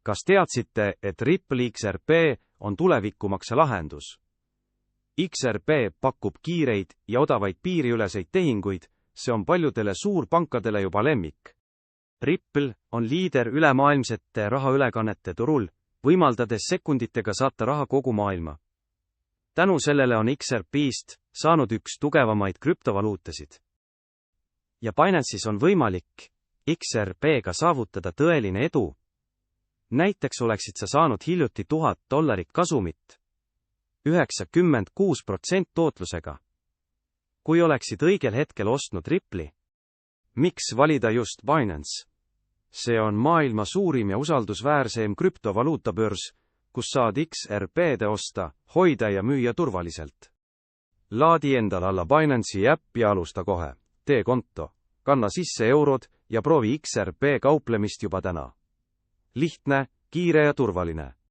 Kas teadsite, et Ripple XRP on tulevikumakse lahendus? XRP pakub kiireid ja odavaid piiriüleseid tehinguid, see on paljudele suurpankadele juba lemmik. Ripple on liider ülemaailmsete rahaülekannete turul, võimaldades sekunditega saata raha kogu maailma. Tänu sellele on XRP-st saanud üks tugevamaid krüptovaluutasid. Ja Binance'is on võimalik XRP-ga saavutada tõeline edu. Näiteks oleksid sa saanud hiljuti $1000 kasumit, 96% tootlusega. Kui oleksid õigel hetkel ostnud Ripple'i. Miks valida just Binance? See on maailma suurim ja usaldusväärseim krüptovaluutabörs, kus saad XRP-de osta, hoida ja müüa turvaliselt. Laadi endal alla Binance'i äpp ja alusta kohe. Tee konto, kanna sisse eurod ja proovi XRP kauplemist juba täna. Lihtne, kiire ja turvaline.